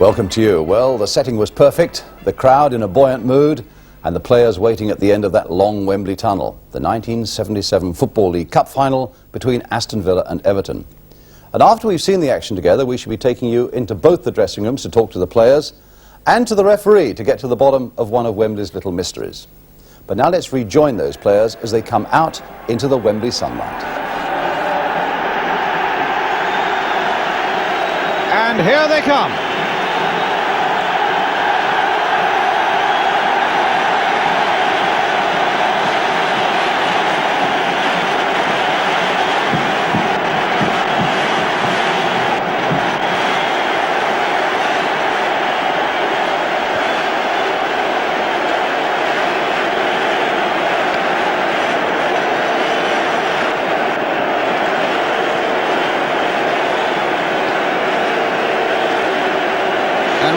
Welcome to you. Well, the setting was perfect, the crowd in a buoyant mood, and the players waiting at the end of that long Wembley tunnel. The 1977 Football League Cup final between Aston Villa and Everton. And after we've seen the action together, we should be taking you into both the dressing rooms to talk to the players and to the referee to get to the bottom of one of Wembley's little mysteries. But now let's rejoin those players as they come out into the Wembley sunlight. And here they come.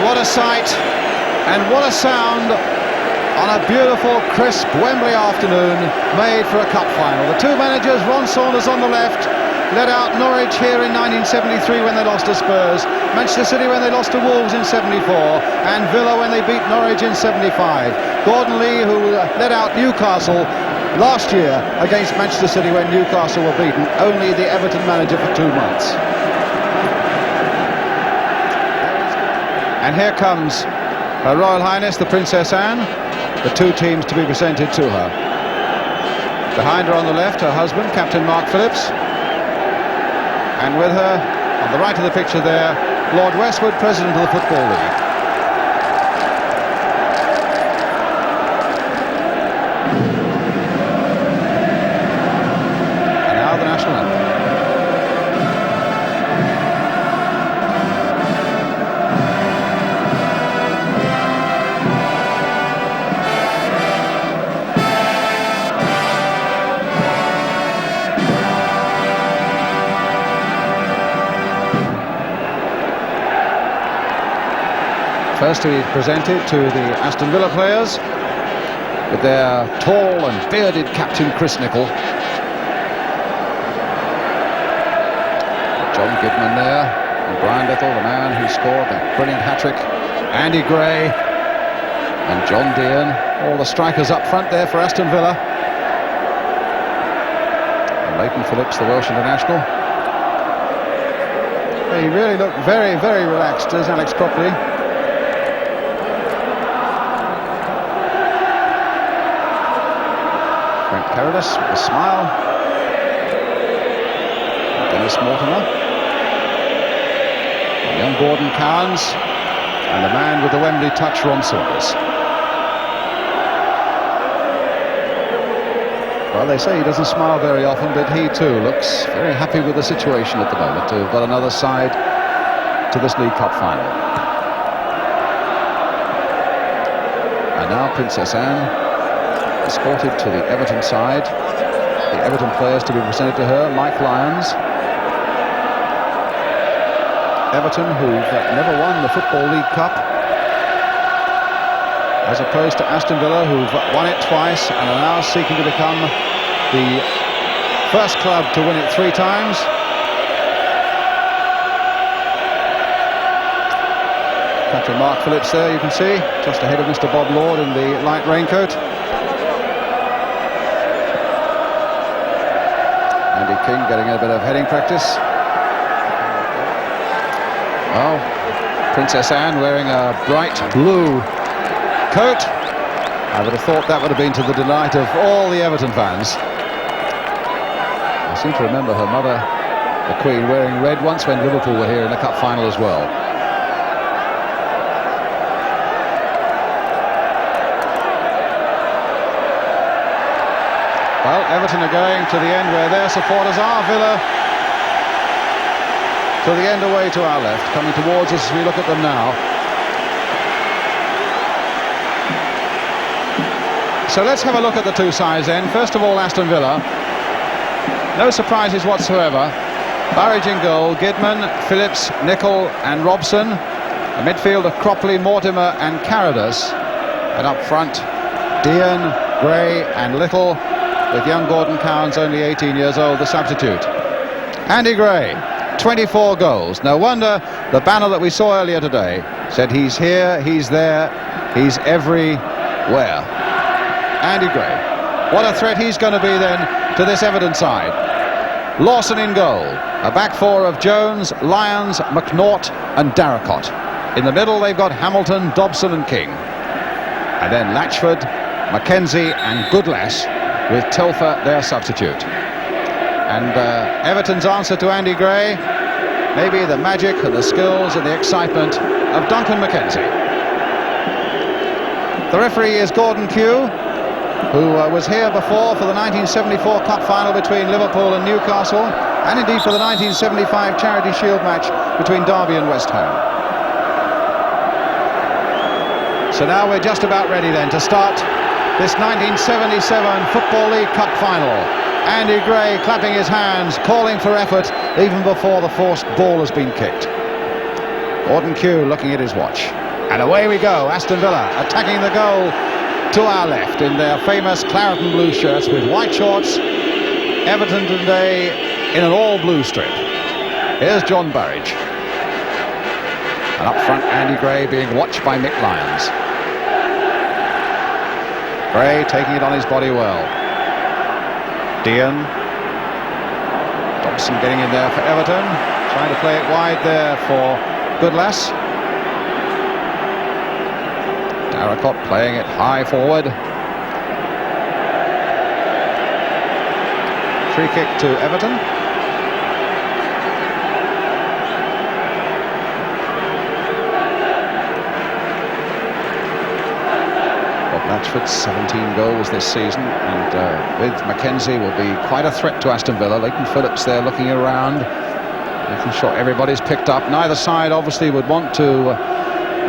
What a sight and what a sound on a beautiful, crisp Wembley afternoon made for a cup final. The two managers, Ron Saunders on the left, led out Norwich here in 1973 when they lost to Spurs, Manchester City when they lost to Wolves in 74, and Villa when they beat Norwich in 75. Gordon Lee, who led out Newcastle last year against Manchester City when Newcastle were beaten, only the Everton manager for 2 months. And here comes Her Royal Highness the Princess Anne, the two teams to be presented to her. Behind her on the left, her husband, Captain Mark Phillips. And with her, on the right of the picture there, Lord Westwood, President of the Football League. And now the national anthem. First to be presented to the Aston Villa players with their tall and bearded captain Chris Nicholl. John Gidman there, and Brian Little, the man who scored that brilliant hat-trick. Andy Gray and John Deehan, all the strikers up front there for Aston Villa. And Leighton Phillips, the Welsh international. He really looked very, very relaxed, as Alex Cropley. Frank Carrodus with a smile. Dennis Mortimer. Young Gordon Cowans. And the man with the Wembley touch, Ron Saunders. Well, they say he doesn't smile very often, but he too looks very happy with the situation at the moment to have got another side to this League Cup final. And now Princess Anne, escorted to the Everton side. The Everton players to be presented to her, Mick Lyons. Everton, who've never won the Football League Cup, as opposed to Aston Villa, who've won it twice and are now seeking to become the first club to win it 3 times. Captain Mark Phillips there, you can see, just ahead of Mr. Bob Lord in the light raincoat. Andy King getting a bit of heading practice. Oh, Princess Anne wearing a bright blue coat. I would have thought that would have been to the delight of all the Everton fans. I seem to remember her mother, the Queen, wearing red once when Liverpool were here in the cup final as well. Well, Everton are going to the end where their supporters are. Villa to the end away to our left, coming towards us as we look at them now. So let's have a look at the two sides then. First of all, Aston Villa. No surprises whatsoever. Burridge in goal, Gidman, Phillips, Nicholl and Robson. A midfield of Cropley, Mortimer and Carrodus. And up front, Deehan, Gray and Little, with young Gordon Cowans, only 18 years old, the substitute. Andy Gray, 24 goals. No wonder the banner that we saw earlier today Said he's here, he's there, he's everywhere. Andy Gray. What a threat he's going to be then to this Everton side. Lawson in goal. A back four of Jones, Lyons, McNaught and Darracott. In the middle they've got Hamilton, Dobson and King. And then Latchford, Mackenzie and Goodlass with Telfer their substitute. And Everton's answer to Andy Gray, maybe the magic and the skills and the excitement of Duncan Mackenzie. The referee is Gordon Kew, who was here before for the 1974 Cup final between Liverpool and Newcastle, and indeed for the 1975 Charity Shield match between Derby and West Ham. So now we're just about ready then to start this 1977 Football League Cup final. Andy Gray clapping his hands, calling for effort even before the forced ball has been kicked. Gordon Kew looking at his watch. And away we go, Aston Villa attacking the goal to our left in their famous claret and blue shirts with white shorts. Everton today in an all blue strip. Here's John Burridge. And up front, Andy Gray being watched by Mick Lyons. Gray taking it on his body well. Deehan. Dobson getting in there for Everton. Trying to play it wide there for Goodlass. Darracott playing it high forward. Free kick to Everton. Latchford, 17 goals this season, and with Mackenzie will be quite a threat to Aston Villa. Leighton Phillips there looking around, making sure everybody's picked up. Neither side obviously would want to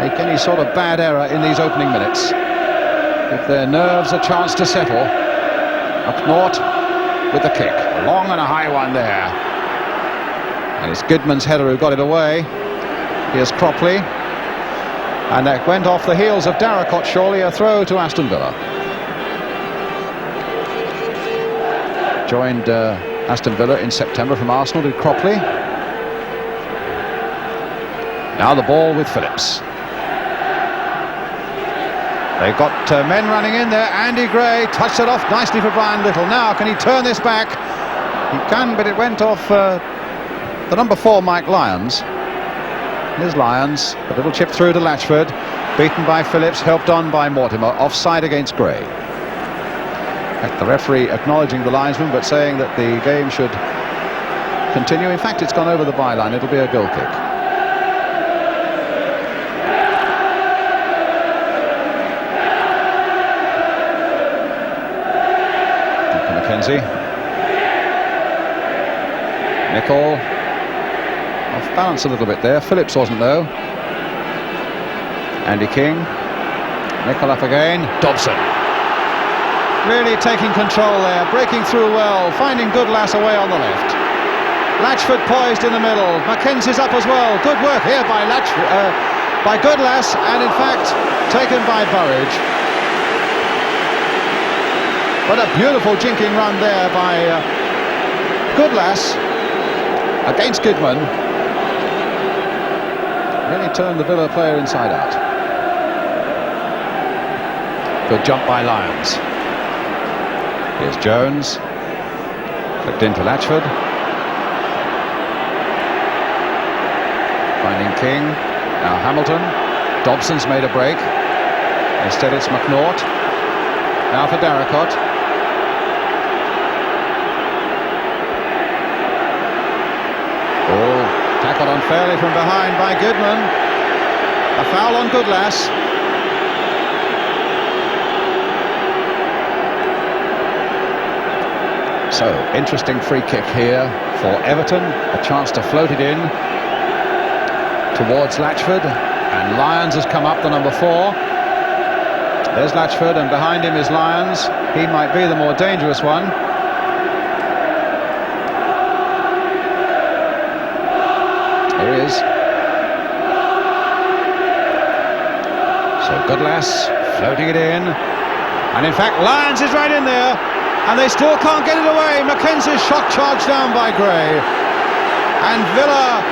make any sort of bad error in these opening minutes. Give their nerves a chance to settle. McNaught with the kick. A long and a high one there. And it's Gidman's header who got it away. Here's Cropley. And that went off the heels of Darracott, surely a throw to Aston Villa. Joined Aston Villa in September from Arsenal, did Cropley. Now the ball with Phillips. They've got men running in there. Andy Gray touched it off nicely for Brian Little. Now can he turn this back? He can, but it went off the number 4, Mick Lyons. Here's Lyons, a little chip through to Latchford, beaten by Phillips, helped on by Mortimer, offside against Gray. The referee acknowledging the linesman but saying that the game should continue. In fact, it's gone over the byline, it'll be a goal kick. Mackenzie. Nicholl. Off balance a little bit there. Phillips wasn't though. Andy King. Nicholl up again. Dobson. Really taking control there, breaking through well, finding Goodlass away on the left. Latchford poised in the middle. Mackenzie's up as well. Good work here by Goodlass, and in fact taken by Burridge. But a beautiful jinking run there by Goodlass against Gidman. Really turned the Villa player inside out. Good jump by Lyons. Here's Jones. Flicked into Latchford. Finding King. Now Hamilton. Dobson's made a break. Instead it's McNaught. Now for Darracott. Oh, tackled unfairly from behind by Gidman. A foul on Goodlass. So, interesting free kick here for Everton. A chance to float it in towards Latchford. And Lyons has come up, the number 4. There's Latchford, and behind him is Lyons. He might be the more dangerous one. Here he is. So Goodlass floating it in. And in fact, Lyons is right in there. And they still can't get it away. Mackenzie's shot charged down by Gray. And Villa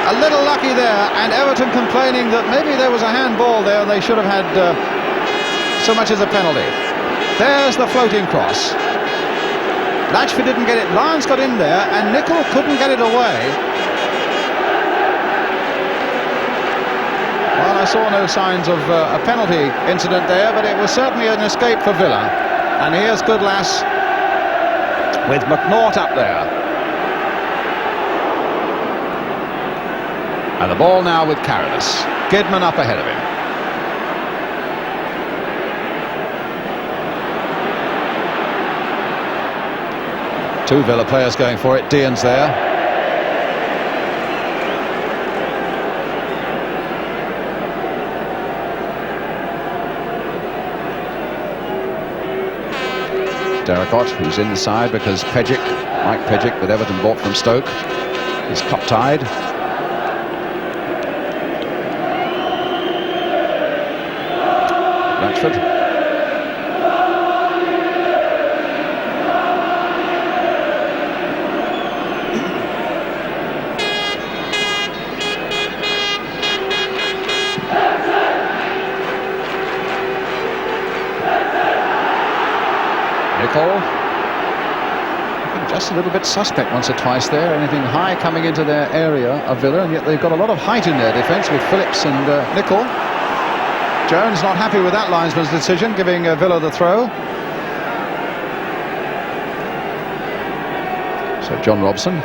A little lucky there, and Everton complaining that maybe there was a handball there and they should have had so much as a penalty. There's the floating cross. Latchford didn't get it. Lyons got in there, and Nicholl couldn't get it away. Well, I saw no signs of a penalty incident there, but it was certainly an escape for Villa. And here's Goodlass with McNaught up there. And the ball now with Carrodus. Gidman up ahead of him. Two Villa players going for it. Deehan's there. Darracott, who's in the side because Mike Pejic, that Everton bought from Stoke, is cup-tied. Latchford. Nicholl. Just a little bit suspect once or twice there. Anything high coming into their area of Villa, and yet they've got a lot of height in their defence with Phillips and Nicholl. Jones not happy with that linesman's decision, giving Villa the throw. So John Robson.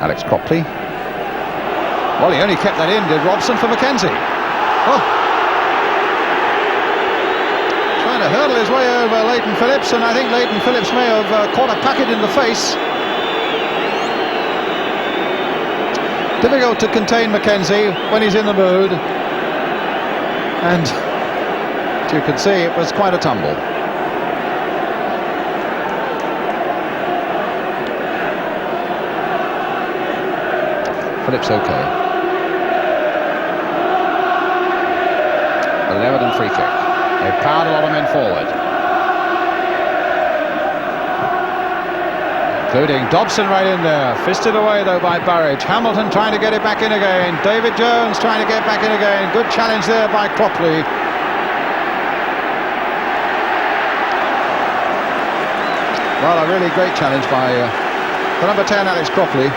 Alex Cropley. Well, he only kept that in, did Robson, for Mackenzie. Oh. Trying to hurdle his way over Leighton Phillips, and I think Leighton Phillips may have caught a packet in the face. Difficult to contain Mackenzie when he's in the mood, and as you can see, it was quite a tumble. Phillips okay. An Everton free kick. They've powered a lot of men forward, including Dobson right in there. Fisted away though by Burridge. Hamilton trying to get it back in again. David Jones trying to get back in again. Good challenge there by Cropley. Well, a really great challenge by the number 10, Alex Cropley.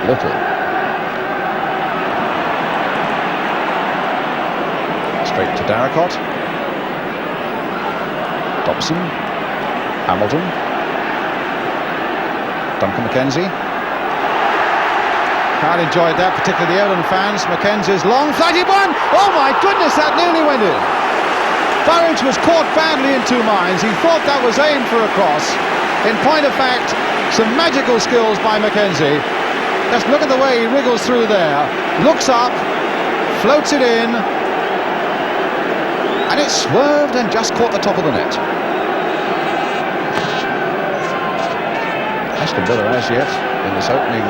Little. Straight to Darracott. Dobson. Hamilton. Duncan Mackenzie. Crowd enjoyed that, particularly the Everton fans. Mackenzie's long flighty one. Oh my goodness, that nearly went in. Burridge was caught badly in two minds. He thought that was aimed for a cross. In point of fact, some magical skills by Mackenzie. Just look at the way he wriggles through there. Looks up, floats it in, and it swerved and just caught the top of the net. Aston Villa as yet, in this opening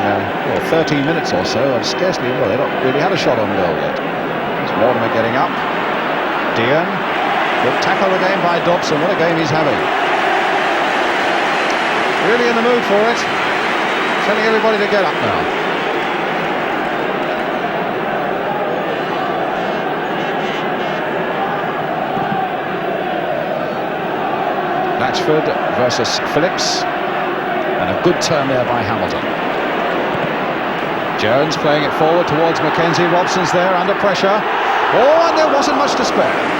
13 minutes or so, have scarcely, well, they've not really had a shot on goal yet. There's Mortimer getting up. Deehan. Good tackle again by Dobson. What a game he's having. Really in the mood for it. Telling everybody to get up now. Latchford versus Phillips, and a good turn there by Hamilton. Jones playing it forward towards Mackenzie. Robson's there under pressure. Oh, and there wasn't much to spare.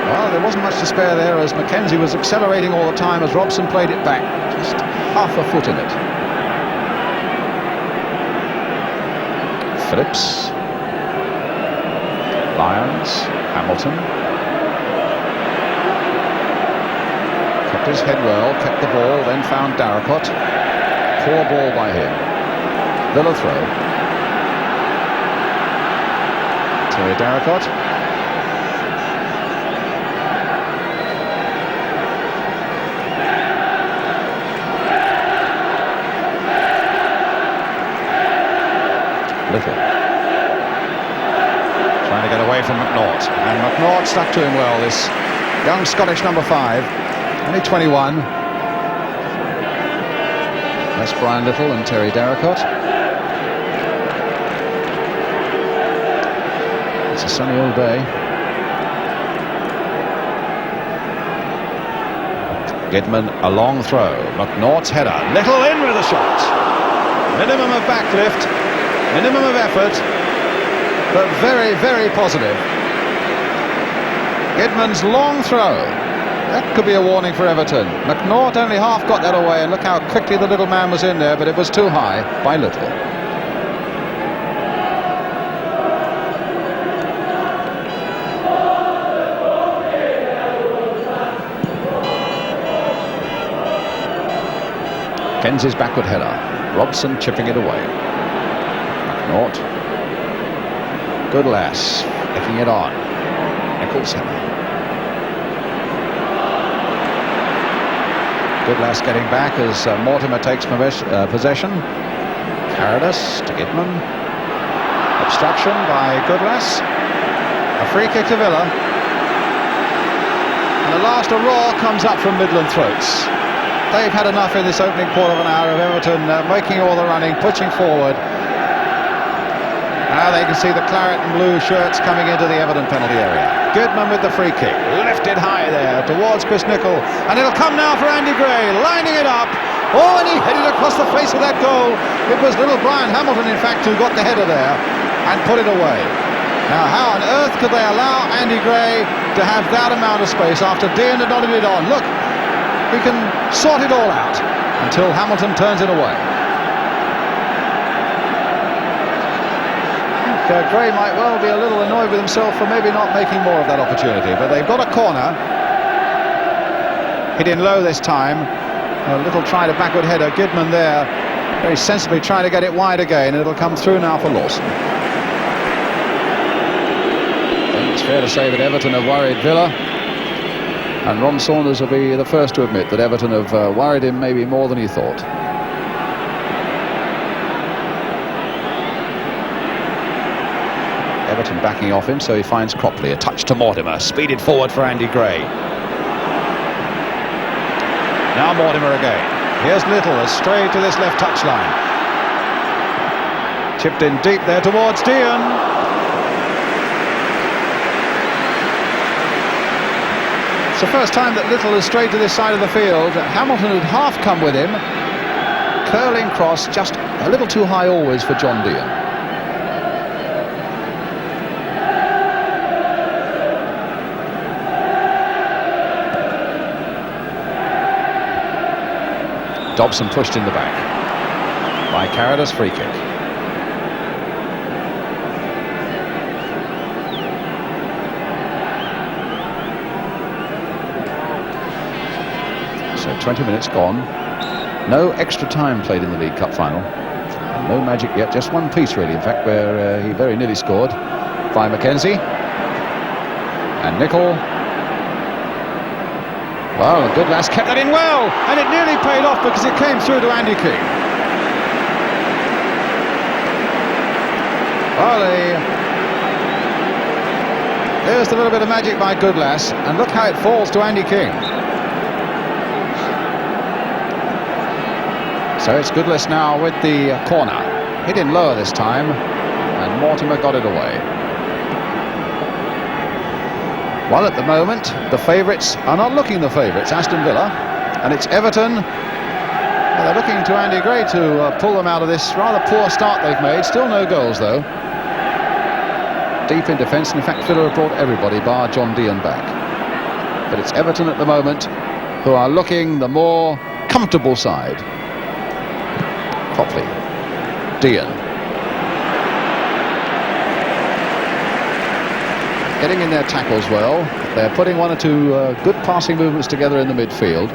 Well, there wasn't much to spare there, as Mackenzie was accelerating all the time as Robson played it back. Just half a foot in it. Phillips. Lyons. Hamilton. Kept his head well, kept the ball, then found Darracott. Poor ball by him. Villa throw. Terry Darracott. Little. Trying to to get away from McNaught, and McNaught stuck to him well, this young Scottish number 5, only 21. That's Brian Little and Terry Darracott. It's a sunny all day. Gidman, a long throw. McNaught's header. Little in with a shot. Minimum of backlift, minimum of effort, but very, very positive. Gidman's long throw. That could be a warning for Everton. McNaught only half got that away, and look how quickly the little man was in there, but it was too high by Little. Kenzie's backward header. Robson chipping it away. McNaught. Good lass. Licking it on. Nicholl's header. Good lass getting back as Mortimer takes possession. Carrodus to Gidman. Obstruction by Goodlass. A free kick to Villa. And the last hurrah comes up from Midland throats. They've had enough in this opening quarter of an hour of Everton making all the running, pushing forward. Now they can see the claret and blue shirts coming into the Everton penalty area. Gidman with the free kick, lifted high there towards Chris Nicholl, and it'll come now for Andy Gray, lining it up. Oh, and he headed across the face of that goal. It was little Brian Hamilton, in fact, who got the header there and put it away. Now, how on earth could they allow Andy Gray to have that amount of space after Deehan had nodded it on? Look, he can sort it all out until Hamilton turns it away. Gray might well be a little annoyed with himself for maybe not making more of that opportunity, but they've got a corner. Hit in low this time. A little try to backward header. Gidman there very sensibly trying to get it wide again, and it'll come through now for Lawson. I think it's fair to say that Everton have worried Villa, and Ron Saunders will be the first to admit that Everton have worried him maybe more than he thought. Everton backing off him, so he finds Cropley. A touch to Mortimer, speeded forward for Andy Gray. Now Mortimer again. Here's Little, straight to this left touchline. Chipped in deep there towards Deehan. It's the first time that Little has strayed to this side of the field. Hamilton had half come with him. Curling cross, just a little too high always for John Deehan. Dobson pushed in the back by Carrodus, free kick. So 20 minutes gone. No extra time played in the League Cup final. And no magic yet, just one piece really, in fact, where he very nearly scored by Mackenzie. And Nicholl. Well, Goodlass kept that in well, and it nearly paid off because it came through to Andy King. Well, here's the little bit of magic by Goodlass, and look how it falls to Andy King. So it's Goodlass now with the corner. Hit in lower this time, and Mortimer got it away. Well, at the moment, the favourites are not looking the favourites, Aston Villa, and it's Everton. Well, they're looking to Andy Gray to pull them out of this rather poor start they've made. Still no goals, though. Deep in defence, and in fact, Villa have brought everybody bar John Deehan back. But it's Everton at the moment who are looking the more comfortable side. Cropley, Deehan. Getting in their tackles well. They're putting one or two good passing movements together in the midfield.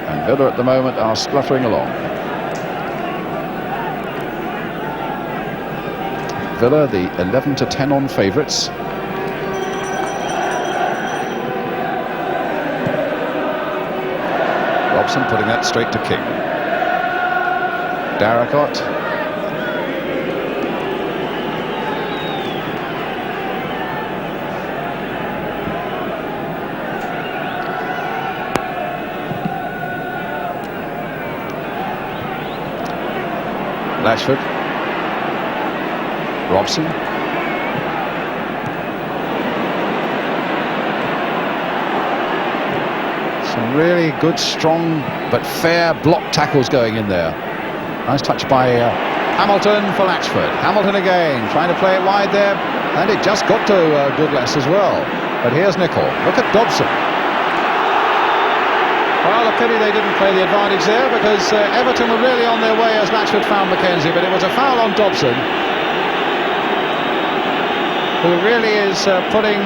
And Villa at the moment are spluttering along. Villa, the 11-10 on favourites. Robson putting that straight to King. Darracott. Latchford. Robson. Some really good, strong but fair block tackles going in there. Nice touch by Hamilton for Latchford. Hamilton again, trying to play it wide there, and it just got to Goodless as well. But here's Nicholl. Look at Dobson. Well, a pity they didn't play the advantage there, because Everton were really on their way as Latchford found Mackenzie, but it was a foul on Dobson, who really is putting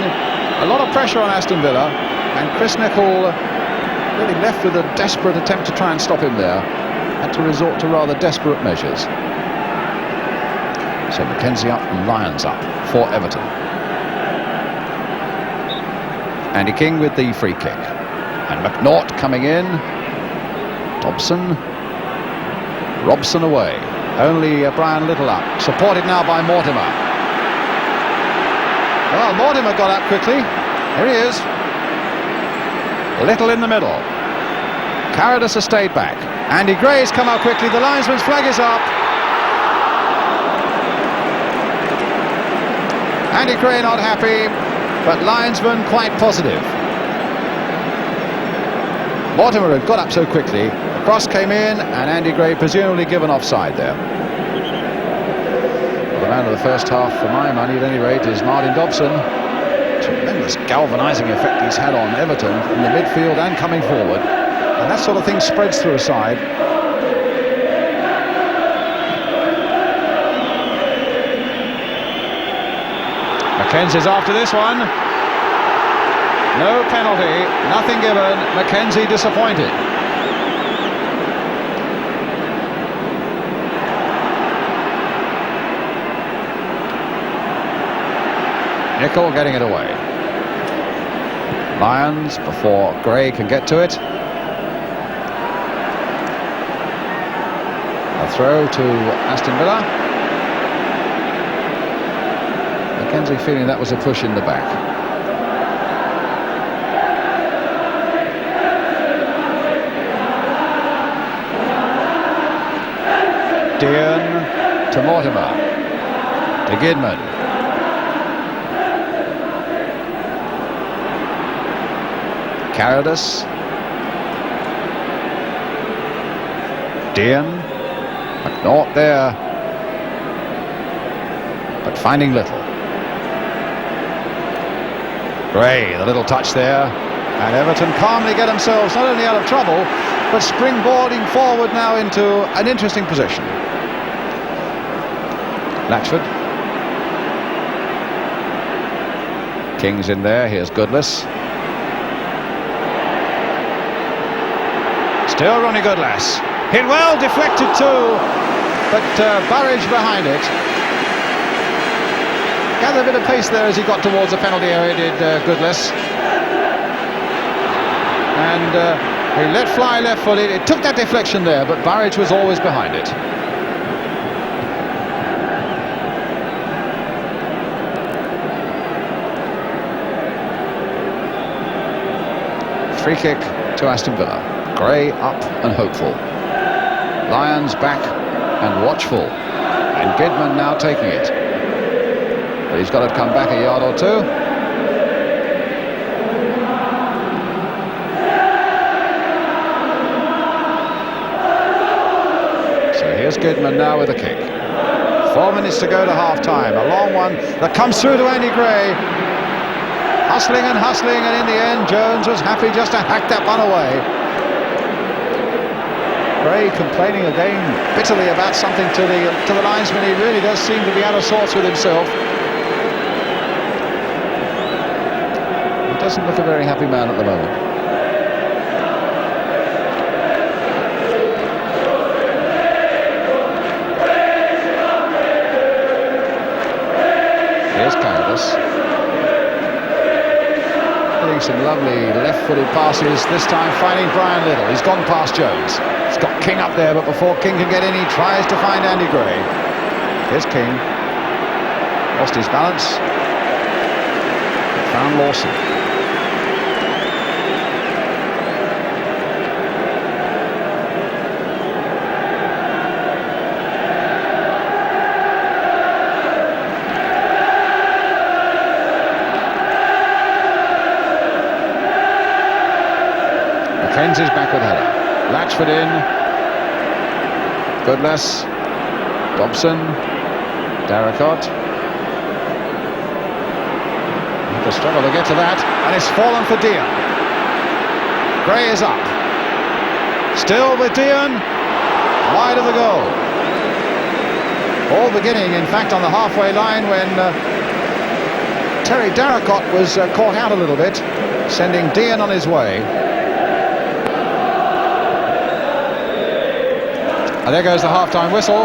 a lot of pressure on Aston Villa, and Chris Nicholl really left with a desperate attempt to try and stop him there. Had to resort to rather desperate measures. So Mackenzie up and Lyons up for Everton. Andy King with the free kick. And McNaught coming in. Dobson. Robson away. Only Brian Little up. Supported now by Mortimer. Well, Mortimer got up quickly. Here he is. Little in the middle. Carrodus has stayed back. Andy Gray's come out quickly. The linesman's flag is up. Andy Gray not happy, but linesman quite positive. Mortimer had got up so quickly. The cross came in, and Andy Gray presumably given offside there. Well, the man of the first half, for my money at any rate, is Martin Dobson. Tremendous galvanising effect he's had on Everton in the midfield and coming forward, and that sort of thing spreads through a side. Mackenzie's after this one. No penalty, nothing given. Mackenzie disappointed. Nicholl getting it away. Lyons before Gray can get to it. A throw to Aston Villa. Mackenzie feeling that was a push in the back. Deehan to Mortimer. To Gidman. Carrodus. Deehan. McNaught there. But finding Little. Gray, the little touch there. And Everton calmly get themselves not only out of trouble, but springboarding forward now into an interesting position. Latchford. King's in there. Here's Goodless. Still Ronnie Goodless. Hit well, deflected too, but Burridge behind it. Gathered a bit of pace there as he got towards the penalty area, did Goodless. And he let fly left-footed. It took that deflection there, but Burridge was always behind it. Free kick to Aston Villa. Gray up and hopeful. Lyons back and watchful. And Gidman now taking it. But he's got to come back a yard or two. So here's Gidman now with a kick. 4 minutes to go to half-time. A long one that comes through to Andy Gray. Hustling, and in the end Jones was happy just to hack that one away. Gray complaining again bitterly about something to the linesman. He really does seem to be out of sorts with himself. He doesn't look a very happy man at the moment. Here's Carrodus. Hitting some lovely left-footed passes, this time finding Brian Little. He's gone past Jones. He's got King up there, but before King can get in, he tries to find Andy Gray. Here's King. Lost his balance. Found Lawson. Menzies backward header. Latchford in. Goodless. Dobson. Darracott. The struggle to get to that, and it's fallen for Deehan. Gray is up. Still with Deehan. Wide of the goal. All beginning, in fact, on the halfway line when Terry Darracott was caught out a little bit, sending Deehan on his way. And there goes the half-time whistle.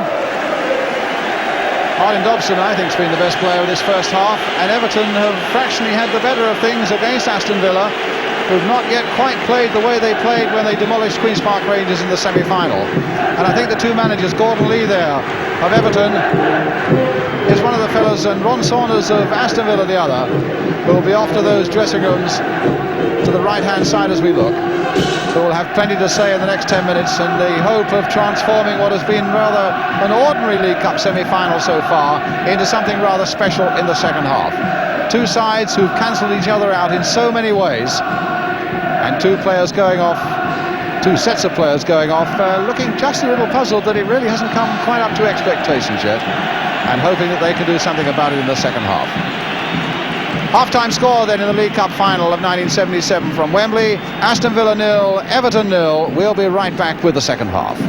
Martin Dobson, I think, has been the best player of this first half, and Everton have fractionally had the better of things against Aston Villa, who've not yet quite played the way they played when they demolished Queen's Park Rangers in the semi-final. And I think the two managers, Gordon Lee there of Everton is one of the fellows, and Ron Saunders of Aston Villa the other, who will be off to those dressing rooms to the right-hand side as we look, who will have plenty to say in the next 10 minutes, and the hope of transforming what has been rather an ordinary League Cup semi-final so far into something rather special in the second half. Two sides who've cancelled each other out in so many ways, and two players going off, two sets of players going off, looking just a little puzzled that it really hasn't come quite up to expectations yet, and hoping that they can do something about it in the second half. Half-time score then in the League Cup final of 1977 from Wembley. Aston Villa 0, Everton 0. We'll be right back with the second half.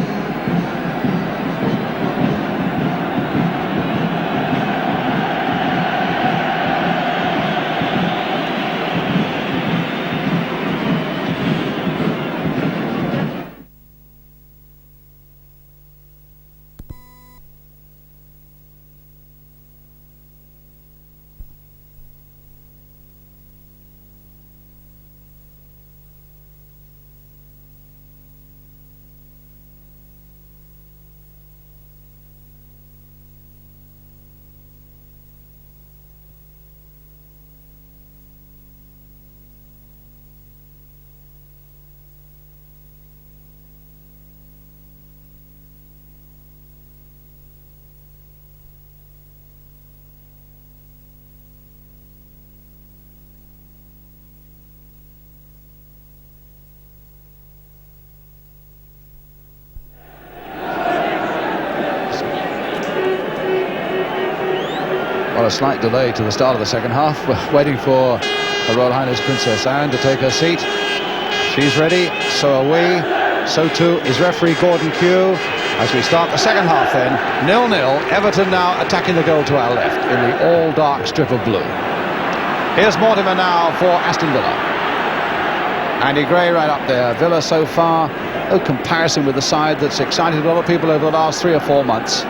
Well, a slight delay to the start of the second half. We're waiting for Her Royal Highness Princess Anne to take her seat. She's ready, so are we. So too is referee Gordon Kew. As we start the second half then, 0-0. Everton now attacking the goal to our left in the all-dark strip of blue. Here's Mortimer now for Aston Villa. Andy Gray right up there. Villa so far, no comparison with the side that's excited a lot of people over the last 3 or 4 months.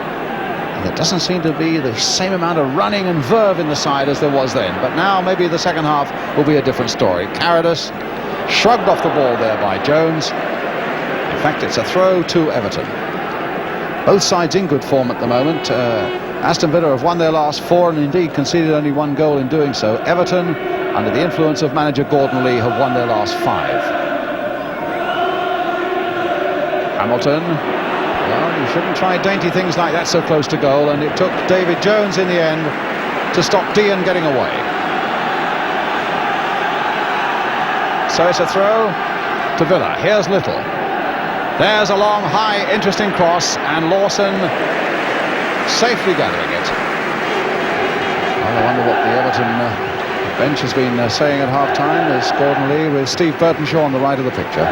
And there doesn't seem to be the same amount of running and verve in the side as there was then. But now maybe the second half will be a different story. Carrodus shrugged off the ball there by Jones. In fact, it's a throw to Everton. Both sides in good form at the moment. Aston Villa have won their last 4 and indeed conceded only 1 goal in doing so. Everton, under the influence of manager Gordon Lee, have won their last 5. Hamilton. Well, you shouldn't try dainty things like that so close to goal, and it took David Jones in the end to stop Deehan getting away. So it's a throw to Villa. Here's Little. There's a long, high, interesting cross, and Lawson safely gathering it. Well, I wonder what the Everton bench has been saying at half-time. There's Gordon Lee with Steve Burtonshaw on the right of the picture.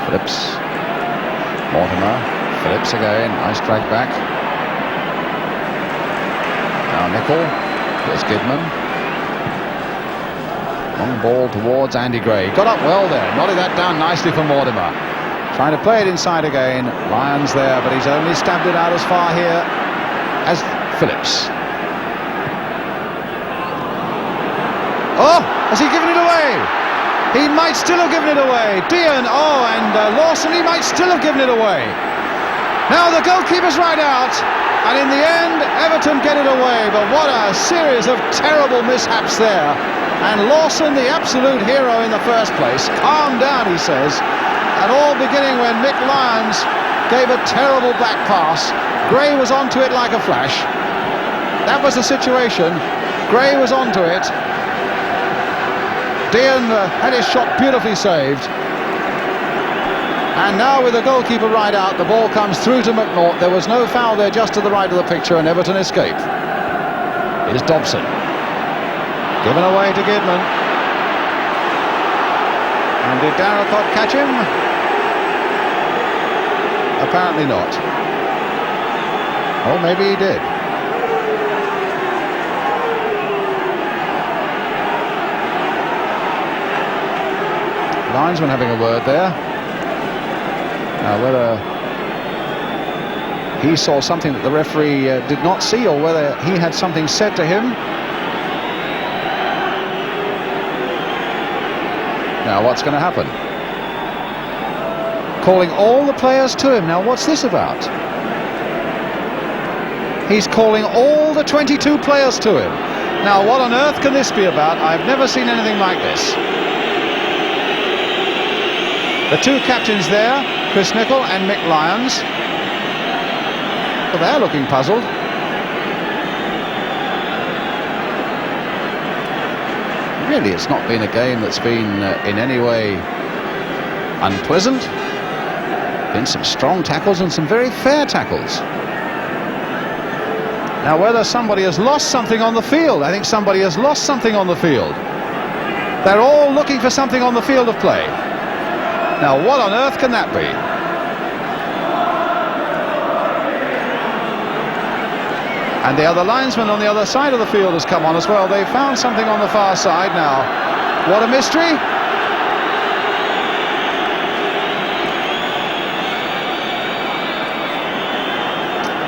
Phillips. Mortimer. Phillips again. Nice drag back. Now Nicholl. Here's Gidman. Long ball towards Andy Gray. Got up well there. Nodded that down nicely for Mortimer. Trying to play it inside again. Lyons there, but he's only stabbed it out as far here as Phillips. Oh! Has he given it away? He might still have given it away. Deehan, and Lawson, he might still have given it away. Now the goalkeeper's right out, and in the end, Everton get it away. But what a series of terrible mishaps there. And Lawson, the absolute hero in the first place, calmed down, he says. And all beginning when Mick Lyons gave a terrible back pass. Gray was onto it like a flash. That was the situation. Gray was onto it. Deehan had his shot beautifully saved. And now with the goalkeeper right out, the ball comes through to McNaught. There was no foul there, just to the right of the picture, and Everton escape. Here's Dobson. Given away to Gidman. And did Darracott catch him? Apparently not. Or maybe he did. Linesman having a word there. Now whether he saw something that the referee did not see, or whether he had something said to him. Now what's going to happen? Calling all the players to him. Now what's this about? He's calling all the 22 players to him. Now what on earth can this be about? I've never seen anything like this. The two captains there, Chris Nicholl and Mick Lyons. Well, they're looking puzzled. Really, it's not been a game that's been in any way unpleasant. Been some strong tackles and some very fair tackles. Now, whether somebody has lost something on the field, I think somebody has lost something on the field. They're all looking for something on the field of play. Now, what on earth can that be? And the other linesman on the other side of the field has come on as well. They found something on the far side now. What a mystery.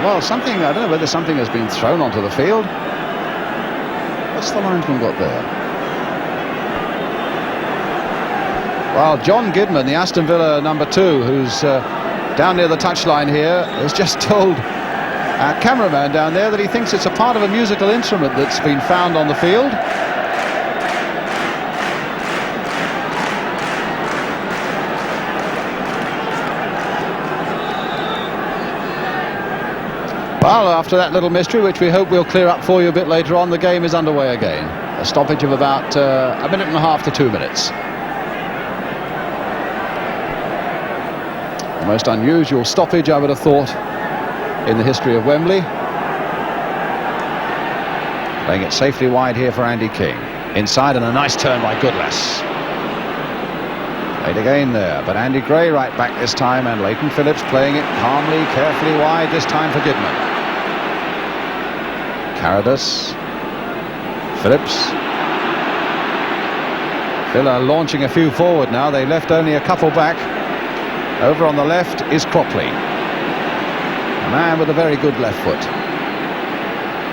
Well, something, I don't know whether something has been thrown onto the field. What's the linesman got there? Well, John Gidman, the Aston Villa #2, who's down near the touchline here, has just told our cameraman down there that he thinks it's a part of a musical instrument that's been found on the field. Well, after that little mystery, which we hope we'll clear up for you a bit later on, the game is underway again. A stoppage of about a minute and a half to 2 minutes. The most unusual stoppage, I would have thought, in the history of Wembley. Playing it safely wide here for Andy King. Inside, and a nice turn by Goodless. Played again there, but Andy Gray right back this time, and Leighton Phillips playing it calmly, carefully wide, this time for Gidman. Carrodus. Phillips. Villa launching a few forward now. They left only a couple back. Over on the left is Cropley. A man with a very good left foot.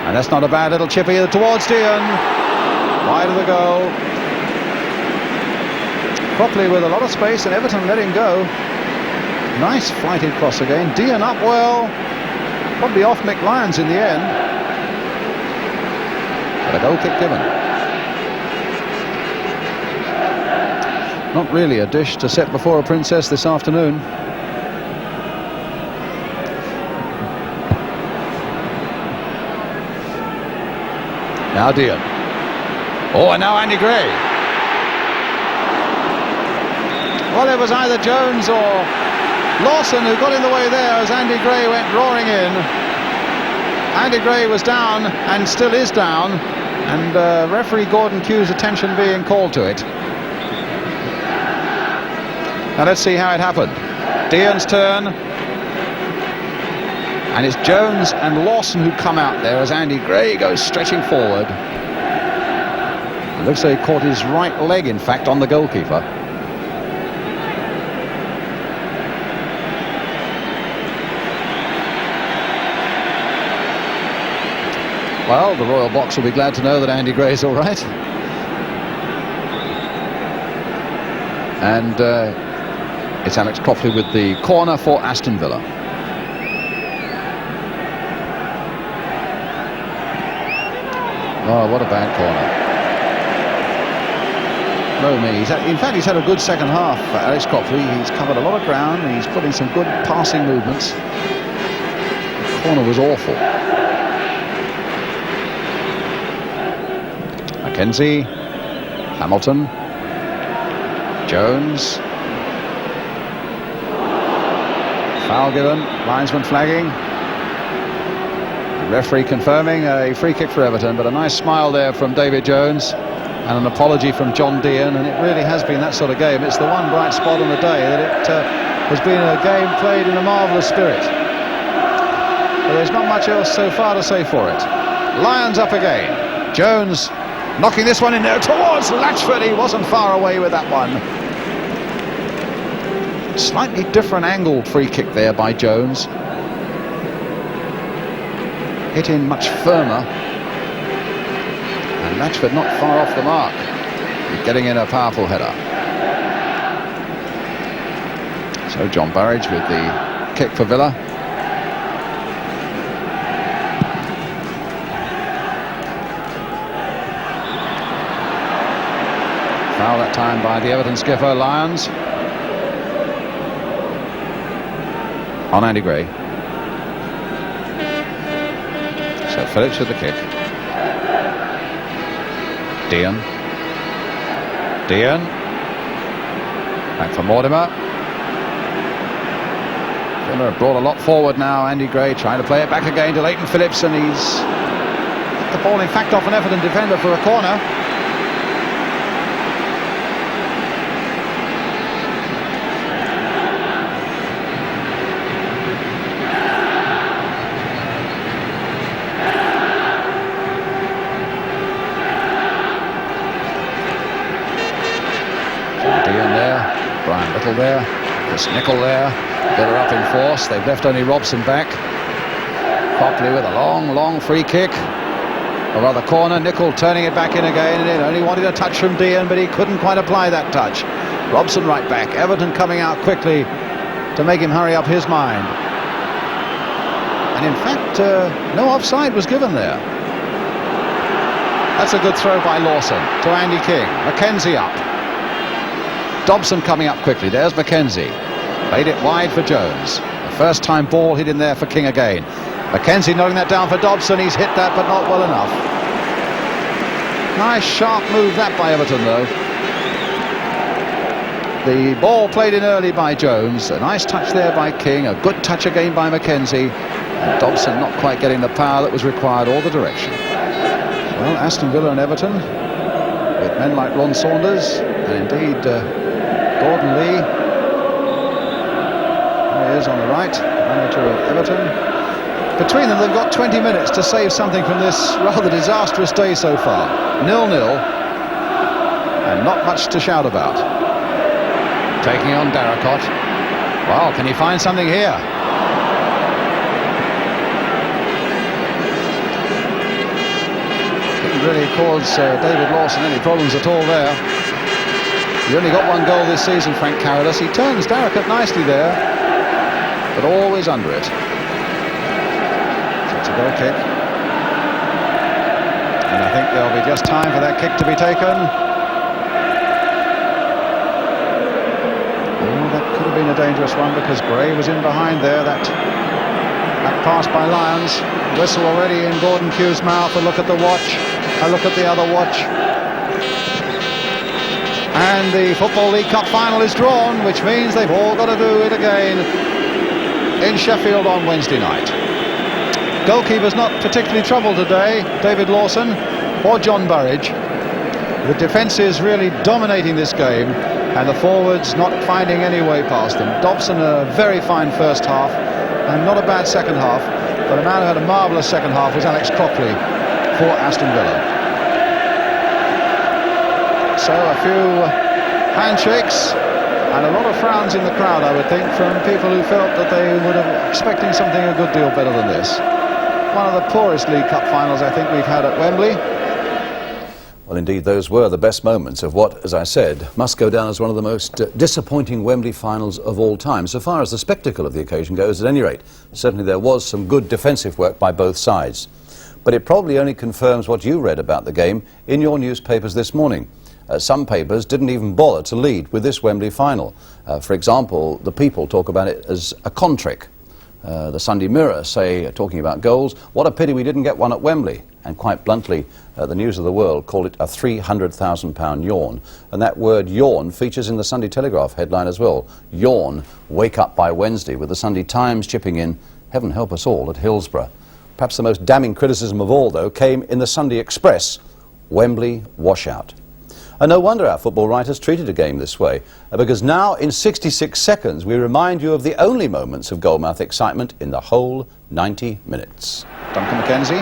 And that's not a bad little chip either towards Deehan. Wide of the goal. Cropley with a lot of space, and Everton let him go. Nice flighted cross again. Deehan up well. Probably off Mick Lyons in the end. But a goal kick given. Not really a dish to set before a princess this afternoon. Now Deehan. Oh, and now Andy Gray. Well, it was either Jones or Lawson who got in the way there as Andy Gray went roaring in. Andy Gray was down and still is down, and referee Gordon Q's attention being called to it. Now let's see how it happened. Deehan's turn. And it's Jones and Lawson who come out there as Andy Gray goes stretching forward. It looks like he caught his right leg, in fact, on the goalkeeper. Well, the Royal Box will be glad to know that Andy Gray's all right. And it's Alex Cropley with the corner for Aston Villa. Oh, what a bad corner. No, me. In fact, he's had a good second half for Alex Cropley. He's covered a lot of ground, and he's put in some good passing movements. The corner was awful. Mackenzie, Hamilton, Jones. Foul given, linesman flagging. The referee confirming a free kick for Everton, but a nice smile there from David Jones and an apology from John Deehan, and it really has been that sort of game. It's the one bright spot on the day, that it has been a game played in a marvellous spirit. But there's not much else so far to say for it. Lyons up again. Jones knocking this one in there towards Latchford. He wasn't far away with that one. Slightly different angled free kick there by Jones. Hit in much firmer. And Latchford not far off the mark. Getting in a powerful header. So John Burridge with the kick for Villa. Foul that time by the Everton skipper, Lyons. On Andy Gray. So Phillips with the kick. Deehan. Back for Mortimer. Villa have brought a lot forward now. Andy Gray trying to play it back again to Leighton Phillips, and he's hit the ball in fact off an Everton defender for a corner. There, Chris Nicholl there, Villa up in force. They've left only Robson back. Cropley with a long free kick, or rather corner. Nicholl turning it back in again, and it only wanted a touch from Deehan, but he couldn't quite apply that touch. Robson right back. Everton coming out quickly to make him hurry up his mind. And in fact, no offside was given there. That's a good throw by Lawson to Andy King. Mackenzie up. Dobson coming up quickly. There's Mackenzie. Played it wide for Jones. The first time ball hit in there for King again. Mackenzie knocking that down for Dobson. He's hit that, but not well enough. Nice sharp move that by Everton, though. The ball played in early by Jones. A nice touch there by King. A good touch again by Mackenzie. And Dobson not quite getting the power that was required or the direction. Well, Aston Villa and Everton, with men like Ron Saunders, and indeed Gordon Lee. There he is on the right, manager of Everton. Between them, they've got 20 minutes to save something from this rather disastrous day so far. 0-0, and not much to shout about. Taking on Darracott. Wow, can he find something here? Didn't really cause David Lawson any problems at all there. He only got one goal this season, Frank Carrodus. He turns Darracott nicely there, but always under it. So it's a goal kick. And I think there'll be just time for that kick to be taken. Oh, that could have been a dangerous one because Gray was in behind there. That pass by Lyons. Whistle already in Gordon Q's mouth. A look at the watch. A look at the other watch. And the Football League Cup final is drawn, which means they've all got to do it again in Sheffield on Wednesday night. Goalkeeper's not particularly troubled today, David Lawson or John Burridge. The defence is really dominating this game, and the forwards not finding any way past them. Dobson a very fine first half, and not a bad second half, but a man who had a marvellous second half was Alex Cropley for Aston Villa. So a few handshakes and a lot of frowns in the crowd, I would think, from people who felt that they would have expecting something a good deal better than this. One of the poorest League Cup finals I think we've had at Wembley. Well, indeed, those were the best moments of what, as I said, must go down as one of the most disappointing Wembley finals of all time. So far as the spectacle of the occasion goes, at any rate, certainly there was some good defensive work by both sides. But it probably only confirms what you read about the game in your newspapers this morning. Some papers didn't even bother to lead with this Wembley final. For example, the People talk about it as a con trick. The Sunday Mirror say, talking about goals, what a pity we didn't get one at Wembley. and quite bluntly, the News of the World called it a £300,000 yawn. And that word yawn features in the Sunday Telegraph headline as well. Yawn, wake up by Wednesday, with the Sunday Times chipping in, heaven help us all, at Hillsborough. Perhaps the most damning criticism of all, though, came in the Sunday Express, Wembley washout. And no wonder our football writers treated a game this way, because now in 66 seconds we remind you of the only moments of goalmouth excitement in the whole 90 minutes. Duncan McKenzie.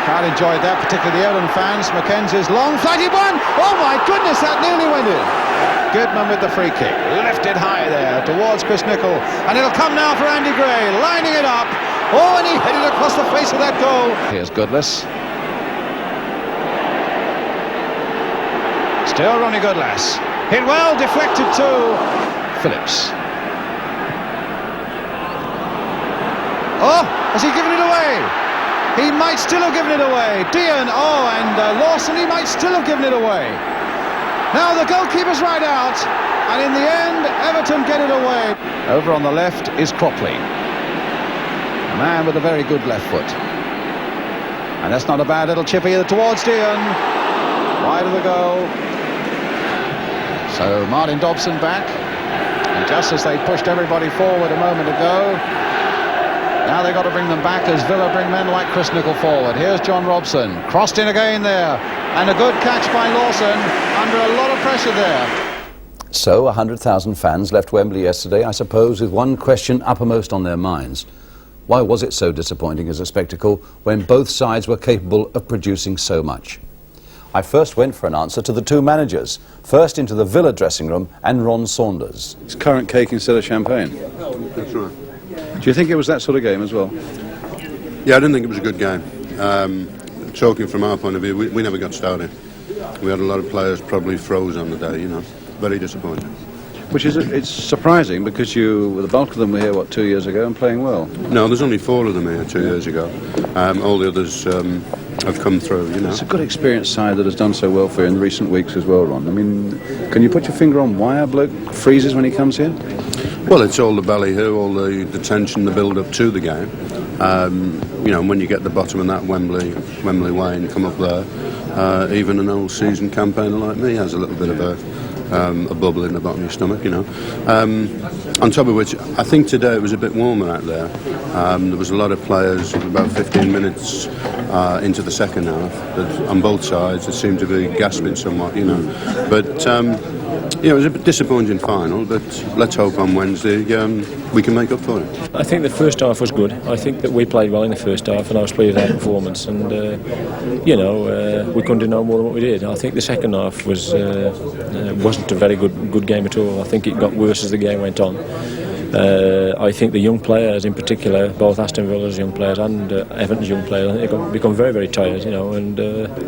Crowd enjoyed that, particularly the Everton fans. McKenzie's long flighty one. Oh my goodness, that nearly went in. Gidman with the free kick, lifted high there towards Chris Nicholl, and it'll come now for Andy Gray, lining it up. Oh, and he headed across the face of that goal. Here's Goodless. Still Ronnie Goodlass. Hit well, deflected to Phillips. Oh, has he given it away? He might still have given it away. Deehan, oh, and Lawson, he might still have given it away. Now the goalkeeper's right out, and in the end, Everton get it away. Over on the left is Cropley. A man with a very good left foot. And that's not a bad little chip either towards Deehan. Wide of the goal. So Martin Dobson back, and just as they pushed everybody forward a moment ago, now they've got to bring them back as Villa bring men like Chris Nicholl forward. Here's John Robson, crossed in again there, and a good catch by Lawson under a lot of pressure there. So 100,000 fans left Wembley yesterday, I suppose, with one question uppermost on their minds. Why was it so disappointing as a spectacle when both sides were capable of producing so much? I first went for an answer to the two managers, first into the Villa dressing room and Ron Saunders. It's currant cake instead of champagne. That's right. Do you think it was that sort of game as well? Yeah, I didn't think it was a good game. Talking from our point of view, we never got started. We had a lot of players probably froze on the day, you know. Very disappointing. Which is, it's surprising because the bulk of them were here, what, 2 years ago and playing well? No, there's only 4 of them here 2 years ago. All the others have come through, you know. It's a good experienced side that has done so well for you in recent weeks as well, Ron. I mean, can you put your finger on why a bloke freezes when he comes here? Well, it's all the ballyhoo, all the tension, the build-up to the game. You know, when you get the bottom of that Wembley way and come up there, even an old seasoned campaigner like me has a little bit of a bubble in the bottom of your stomach, you know. On top of which, I think today it was a bit warmer out there. There was a lot of players, about 15 minutes into the second half, that on both sides it seemed to be gasping somewhat, you know. But yeah, it was a bit disappointing final, but let's hope on Wednesday we can make up for it. I think the first half was good. I think that we played well in the first half, and I was pleased with our performance. And you know, we couldn't do no more than what we did. I think the second half wasn't a very good game at all. I think it got worse as the game went on. I think the young players, in particular, both Aston Villa's young players and Everton's young players, I think they've become very, very tired, you know, and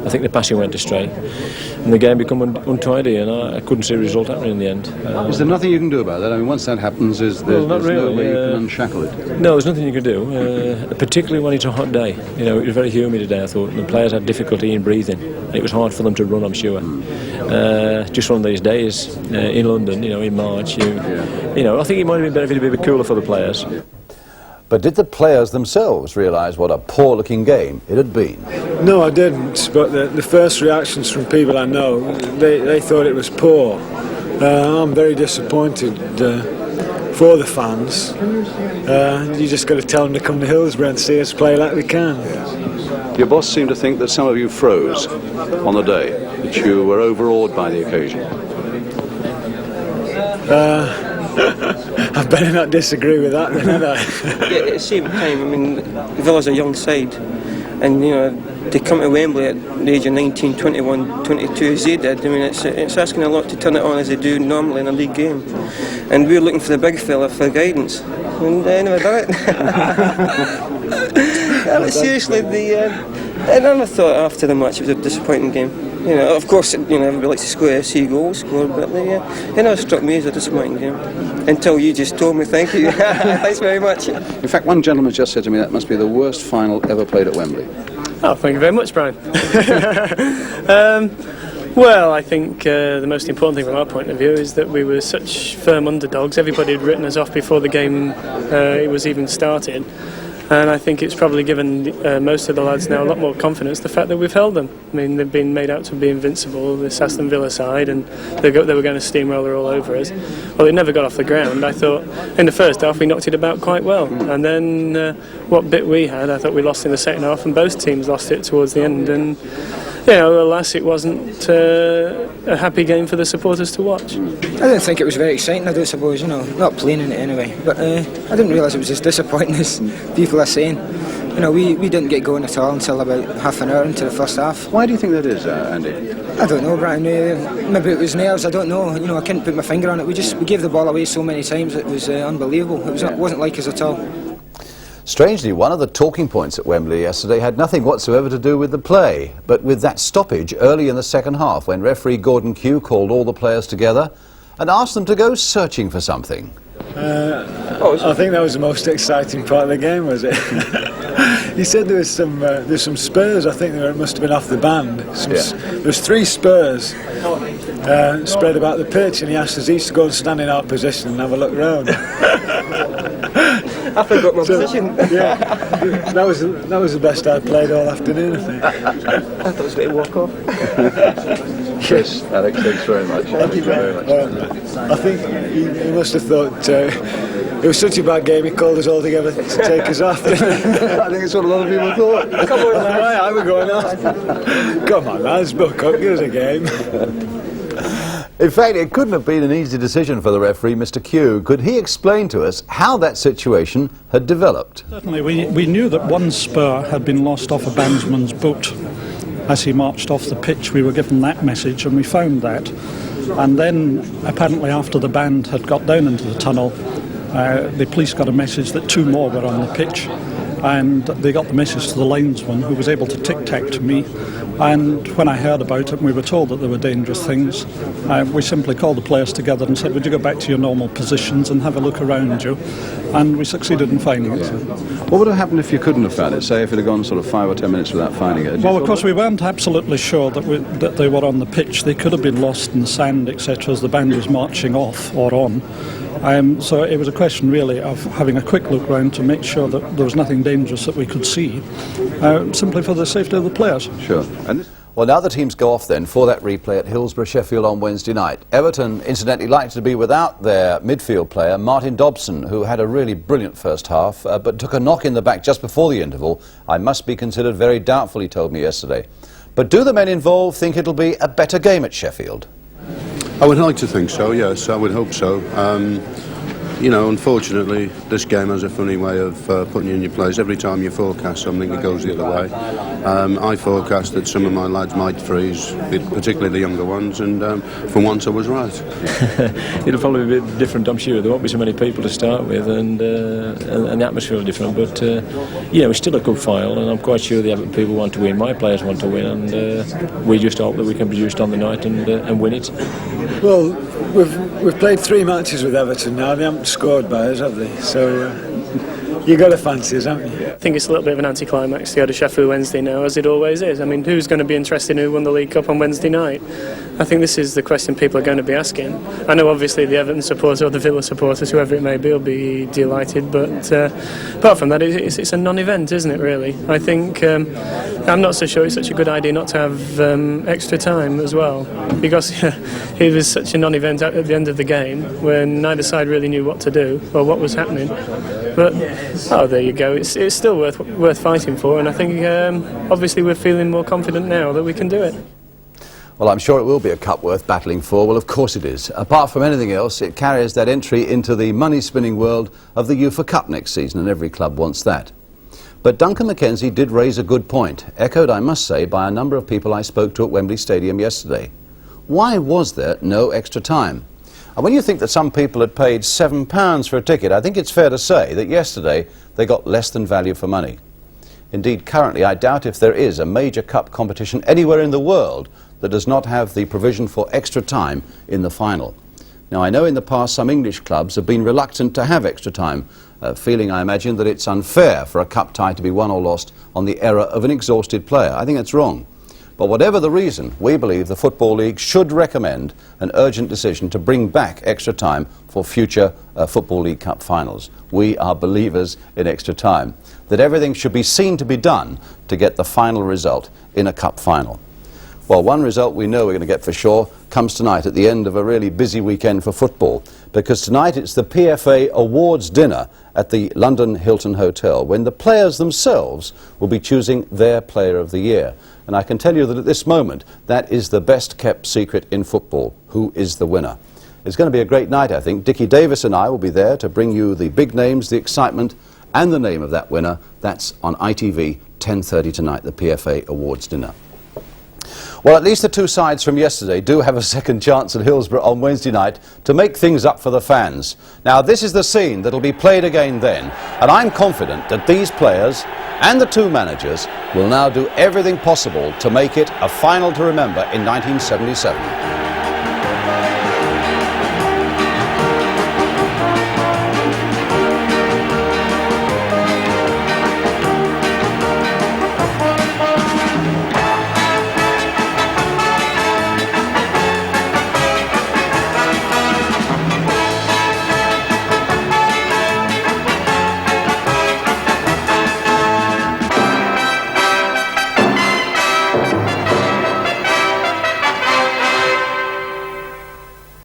I think the passing went astray, and the game became untidy, and I couldn't see a result happening in the end. Is there nothing you can do about that? I mean, once that happens, there's no way you can unshackle it? No, there's nothing you can do, particularly when it's a hot day. You know, it was very humid today, I thought, and the players had difficulty in breathing. It was hard for them to run, I'm sure. Just one of these days in London, you know, in March, you know, I think it might have been better if it had been cooler for the players. But did the players themselves realise what a poor-looking game it had been? No, I didn't, but the first reactions from people I know, they thought it was poor. I'm very disappointed for the fans. You just got to tell them to come to Hillsborough and see us play like we can. Your boss seemed to think that some of you froze on the day, that you were overawed by the occasion. I better not disagree with that then, had I? Yeah, at the same time, I mean, Villa's a young side, and you know, to come to Wembley at the age of 19, 21, 22 as they did, I mean, it's asking a lot to turn it on as they do normally in a league game. And we're looking for the big fella for guidance, and they never done it. Seriously, I never thought after the match it was a disappointing game. You know, of course, you know, everybody likes to see goals scored, but it never struck me as a disappointing game. Until you just told me, thank you. Thanks very much. In fact, one gentleman just said to me that must be the worst final ever played at Wembley. Oh, thank you very much, Brian. Well, I think the most important thing from our point of view is that we were such firm underdogs. Everybody had written us off before the game it was even started. And I think it's probably given most of the lads now a lot more confidence, the fact that we've held them. I mean, they've been made out to be invincible, this Aston Villa side, and they were going to steamroller all over us. Well, it never got off the ground. I thought in the first half we knocked it about quite well. And then what bit we had, I thought we lost in the second half, and both teams lost it towards the end. And alas, it wasn't a happy game for the supporters to watch. I didn't think it was very exciting, I don't suppose, not playing in it anyway. But I didn't realise it was as disappointing as people are saying. We didn't get going at all until about half an hour into the first half. Why do you think that is, Andy? I don't know, Brian. Maybe it was nerves, I don't know. I couldn't put my finger on it. We gave the ball away so many times, it was unbelievable. It wasn't like us at all. Strangely, one of the talking points at Wembley yesterday had nothing whatsoever to do with the play, but with that stoppage early in the second half when referee Gordon Kew called all the players together and asked them to go searching for something. I think that was the most exciting part of the game, was it? He said there's some spurs. I think it must have been off the band. There's 3 spurs spread about the pitch, and he asked us each to go and stand in our position and have a look round. I forgot my position. Yeah, that was the best I'd played all afternoon, I think. I thought it was going to walk off. Yes, Alex, thanks very much. Thank you very much. I think he must have thought it was such a bad game, he called us all together to take us off. I think it's what a lot of people thought. Come on, man. I was going off. Come on, lads, buck up, give us a game. In fact, it couldn't have been an easy decision for the referee, Mr. Kew. Could he explain to us how that situation had developed? Certainly, we knew that one spur had been lost off a bandsman's boot. As he marched off the pitch, we were given that message, and we found that. And then, apparently after the band had got down into the tunnel, the police got a message that 2 more were on the pitch, and they got the message to the linesman, who was able to tic-tac to me. And when I heard about it and we were told that there were dangerous things, we simply called the players together and said, would you go back to your normal positions and have a look around you? And we succeeded in finding it. What would have happened if you couldn't have found it? Say if it had gone sort of 5 or 10 minutes without finding it? Well, of course, we weren't absolutely sure that they were on the pitch. They could have been lost in the sand, etc., as the band was marching off or on. So it was a question really of having a quick look round to make sure that there was nothing dangerous that we could see, simply for the safety of the players. Sure. Well, now the teams go off then for that replay at Hillsborough, Sheffield on Wednesday night. Everton, incidentally, likely to be without their midfield player, Martin Dobson, who had a really brilliant first half, but took a knock in the back just before the interval. I must be considered very doubtful, he told me yesterday. But do the men involved think it'll be a better game at Sheffield? I would like to think so, yes, I would hope so. Unfortunately, this game has a funny way of putting you in your place. Every time you forecast something, it goes the other way. I forecast that some of my lads might freeze, particularly the younger ones, and for once I was right. It'll probably be a bit different, I'm sure. There won't be so many people to start with, and the atmosphere will be different. But, it's still a good final, and I'm quite sure the Everton people want to win. My players want to win, and we just hope that we can produce it on the night and win it. Well, we've played 3 matches with Everton now. They haven't scored by us, have they? So you've got to fancy us, haven't you? I think it's a little bit of an anticlimax to go to Sheffield Wednesday now, as it always is. I mean, who's going to be interested in who won the League Cup on Wednesday night? I think this is the question people are going to be asking. I know obviously the Everton supporters or the Villa supporters, whoever it may be, will be delighted, but apart from that, it's a non-event, isn't it, really? I think I'm not so sure it's such a good idea not to have extra time as well, because it was such a non-event at the end of the game when neither side really knew what to do or what was happening. But there you go. It's still worth fighting for, and I think obviously we're feeling more confident now that we can do it. Well, I'm sure it will be a cup worth battling for. Well, of course it is. Apart from anything else, it carries that entry into the money-spinning world of the UEFA Cup next season, and every club wants that. But Duncan McKenzie did raise a good point, echoed, I must say, by a number of people I spoke to at Wembley Stadium yesterday. Why was there no extra time? And when you think that some people had paid £7 for a ticket, I think it's fair to say that yesterday they got less than value for money. Indeed, currently, I doubt if there is a major cup competition anywhere in the world that does not have the provision for extra time in the final. Now, I know in the past some English clubs have been reluctant to have extra time, feeling, I imagine, that it's unfair for a cup tie to be won or lost on the error of an exhausted player. I think that's wrong. But whatever the reason, we believe the Football League should recommend an urgent decision to bring back extra time for future Football League Cup finals. We are believers in extra time, that everything should be seen to be done to get the final result in a cup final. Well, one result we know we're going to get for sure comes tonight at the end of a really busy weekend for football, because tonight it's the PFA Awards dinner at the London Hilton Hotel, when the players themselves will be choosing their Player of the Year. And I can tell you that at this moment, that is the best kept secret in football. Who is the winner? It's going to be a great night, I think. Dickie Davis and I will be there to bring you the big names, the excitement, and the name of that winner. That's on ITV, 10:30 tonight, the PFA Awards dinner. Well, at least the two sides from yesterday do have a second chance at Hillsborough on Wednesday night to make things up for the fans. Now, this is the scene that'll be played again then, and I'm confident that these players and the two managers will now do everything possible to make it a final to remember in 1977.